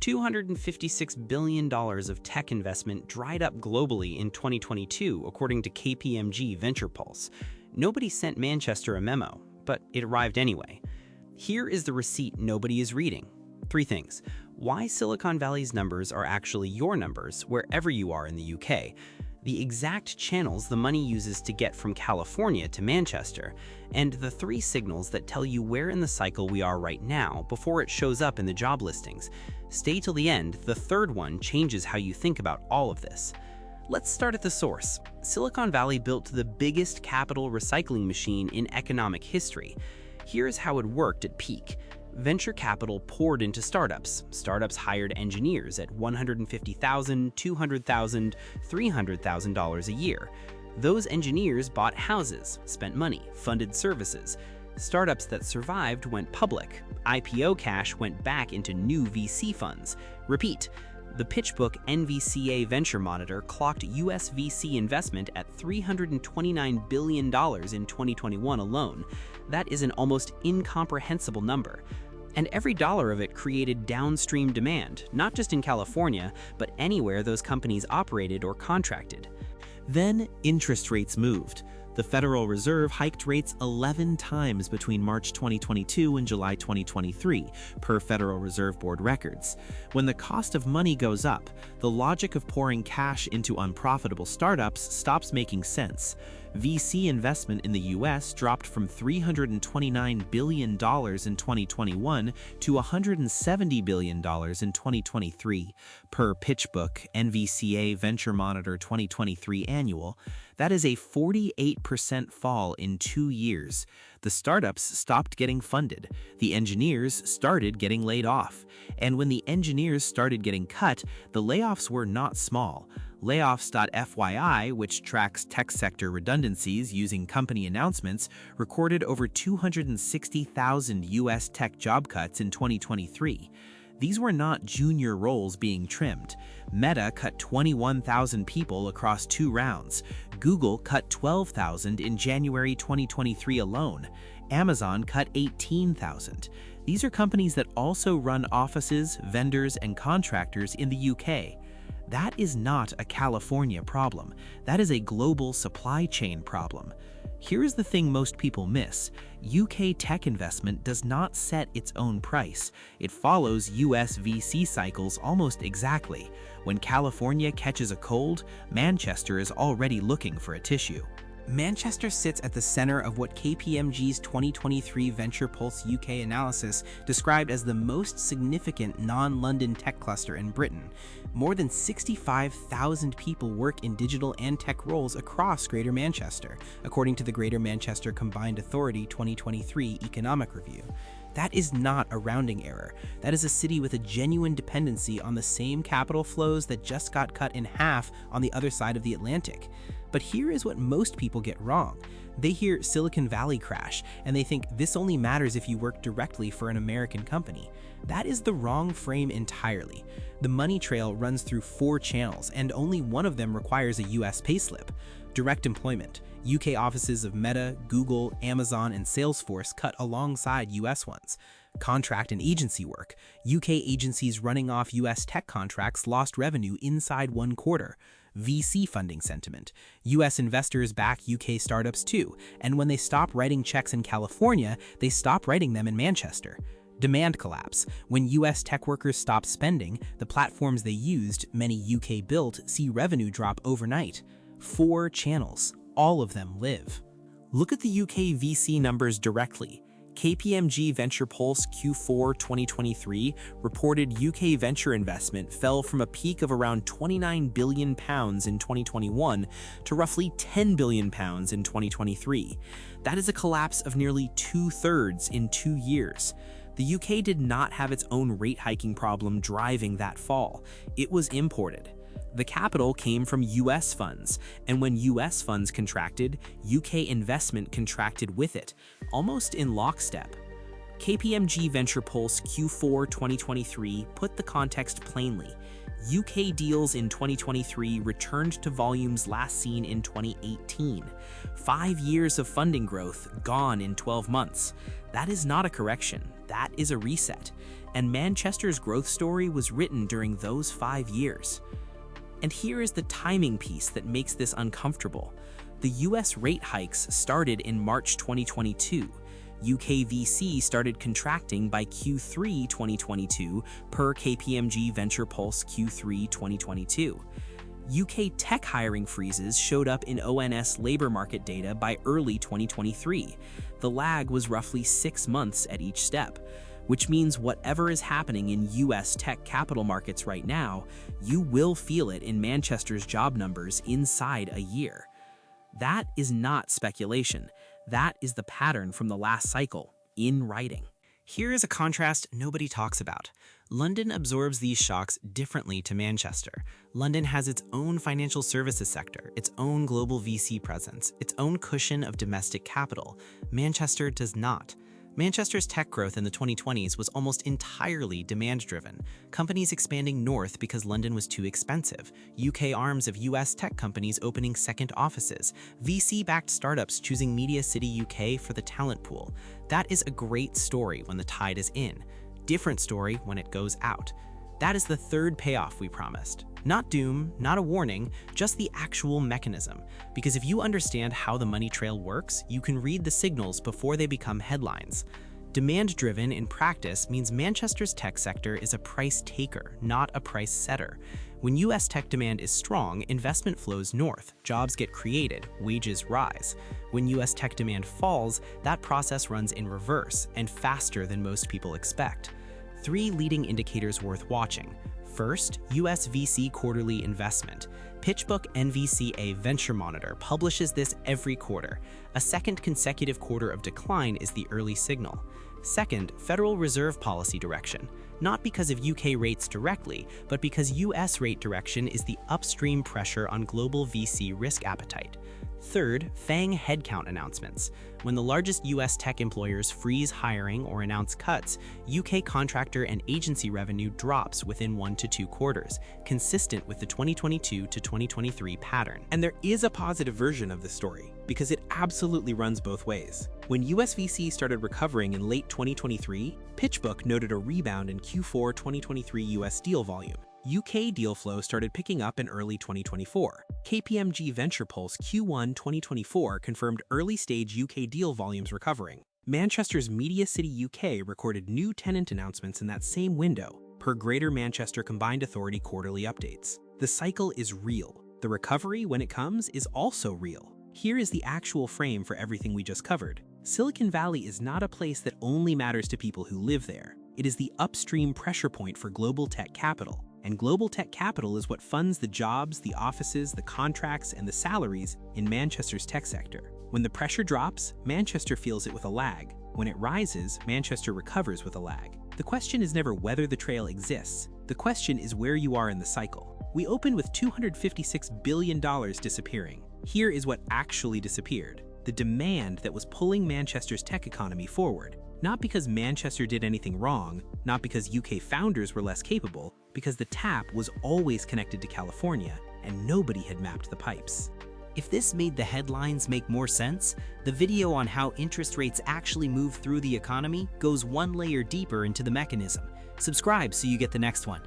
$256 billion of tech investment dried up globally in 2022, according to KPMG Venture Pulse. Nobody sent Manchester a memo, but it arrived anyway. Here is the receipt nobody is reading. 3 things. Why Silicon Valley's numbers are actually your numbers wherever you are in the UK. The exact channels the money uses to get from California to Manchester, and the 3 signals that tell you where in the cycle we are right now before it shows up in the job listings. Stay till the end, the 3rd one changes how you think about all of this. Let's start at the source. Silicon Valley built the biggest capital recycling machine in economic history. Here's how it worked at peak. Venture capital poured into startups. Startups hired engineers at $150,000, $200,000, $300,000 a year. Those engineers bought houses, spent money, funded services. Startups that survived went public. IPO cash went back into new VC funds. Repeat. The PitchBook NVCA Venture Monitor clocked US VC investment at $329 billion in 2021 alone. That is an almost incomprehensible number. And every dollar of it created downstream demand, not just in California, but anywhere those companies operated or contracted. Then interest rates moved. The Federal Reserve hiked rates 11 times between March 2022 and July 2023, per Federal Reserve Board records. When the cost of money goes up, the logic of pouring cash into unprofitable startups stops making sense. VC investment in the US dropped from $329 billion in 2021 to $170 billion in 2023, per PitchBook NVCA Venture Monitor 2023 Annual. That is a 48% fall in 2 years. The startups stopped getting funded. The engineers started getting laid off. And when the engineers started getting cut, the layoffs were not small. Layoffs.fyi, which tracks tech sector redundancies using company announcements, recorded over 260,000 US tech job cuts in 2023. These were not junior roles being trimmed. Meta cut 21,000 people across 2 rounds. Google cut 12,000 in January 2023 alone. Amazon cut 18,000. These are companies that also run offices, vendors, and contractors in the UK. That is not a California problem. That is a global supply chain problem. Here's the thing most people miss. UK tech investment does not set its own price. It follows US VC cycles almost exactly. When California catches a cold, Manchester is already looking for a tissue. Manchester sits at the center of what KPMG's 2023 Venture Pulse UK analysis described as the most significant non-London tech cluster in Britain. More than 65,000 people work in digital and tech roles across Greater Manchester, according to the Greater Manchester Combined Authority 2023 Economic Review. That is not a rounding error. That is a city with a genuine dependency on the same capital flows that just got cut in half on the other side of the Atlantic. But here is what most people get wrong. They hear Silicon Valley crash, and they think this only matters if you work directly for an American company. That is the wrong frame entirely. The money trail runs through 4 channels, and only one of them requires a US payslip. Direct employment. UK offices of Meta, Google, Amazon, and Salesforce cut alongside US ones. Contract and agency work. UK agencies running off US tech contracts lost revenue inside 1 quarter. VC funding sentiment. US investors back UK startups too, and when they stop writing checks in California, they stop writing them in Manchester. Demand collapse. When US tech workers stop spending, the platforms they used, many UK built, see revenue drop overnight. 4 channels. All of them live. Look at the UK VC numbers directly. KPMG Venture Pulse Q4 2023 reported UK venture investment fell from a peak of around £29 billion in 2021 to roughly £10 billion in 2023. That is a collapse of nearly 2/3 in 2 years. The UK did not have its own rate hiking problem driving that fall. It was imported. The capital came from US funds, and when US funds contracted, UK investment contracted with it, almost in lockstep. KPMG Venture Pulse Q4 2023 put the context plainly. UK deals in 2023 returned to volumes last seen in 2018. 5 years of funding growth gone in 12 months. That is not a correction, that is a reset. And Manchester's growth story was written during those 5 years. And here is the timing piece that makes this uncomfortable. The US rate hikes started in March 2022. UK VC started contracting by Q3 2022 per KPMG Venture Pulse Q3 2022. UK tech hiring freezes showed up in ONS labor market data by early 2023. The lag was roughly 6 months at each step, which means whatever is happening in US tech capital markets right now, you will feel it in Manchester's job numbers inside a year. That is not speculation. That is the pattern from the last cycle, in writing. Here is a contrast nobody talks about. London absorbs these shocks differently to Manchester. London has its own financial services sector, its own global VC presence, its own cushion of domestic capital. Manchester does not. Manchester's tech growth in the 2020s was almost entirely demand-driven. Companies expanding north because London was too expensive, UK arms of US tech companies opening second offices, VC-backed startups choosing Media City UK for the talent pool. That is a great story when the tide is in. Different story when it goes out. That is the third payoff we promised. Not doom, not a warning, just the actual mechanism. Because if you understand how the money trail works, you can read the signals before they become headlines. Demand-driven in practice means Manchester's tech sector is a price taker, not a price setter. When US tech demand is strong, investment flows north, jobs get created, wages rise. When US tech demand falls, that process runs in reverse and faster than most people expect. 3 leading indicators worth watching. First, US VC quarterly investment. PitchBook NVCA Venture Monitor publishes this every quarter. A second consecutive quarter of decline is the early signal. Second, Federal Reserve policy direction. Not because of UK rates directly, but because US rate direction is the upstream pressure on global VC risk appetite. Third, FANG headcount announcements. When the largest US tech employers freeze hiring or announce cuts, UK contractor and agency revenue drops within 1 to 2 quarters, consistent with the 2022 to 2023 pattern. And there is a positive version of this story, because it absolutely runs both ways. When US VC started recovering in late 2023, PitchBook noted a rebound in Q4 2023 US deal volume. UK deal flow started picking up in early 2024. KPMG Venture Pulse Q1 2024 confirmed early-stage UK deal volumes recovering. Manchester's Media City UK recorded new tenant announcements in that same window, per Greater Manchester Combined Authority quarterly updates. The cycle is real. The recovery, when it comes, is also real. Here is the actual frame for everything we just covered. Silicon Valley is not a place that only matters to people who live there. It is the upstream pressure point for global tech capital. And global tech capital is what funds the jobs, the offices, the contracts, and the salaries in Manchester's tech sector. When the pressure drops, Manchester feels it with a lag. When it rises, Manchester recovers with a lag. The question is never whether the trail exists. The question is where you are in the cycle. We opened with $256 billion disappearing. Here is what actually disappeared. The demand that was pulling Manchester's tech economy forward. Not because Manchester did anything wrong, not because UK founders were less capable, because the tap was always connected to California and nobody had mapped the pipes. If this made the headlines make more sense, the video on how interest rates actually move through the economy goes one layer deeper into the mechanism. Subscribe so you get the next one.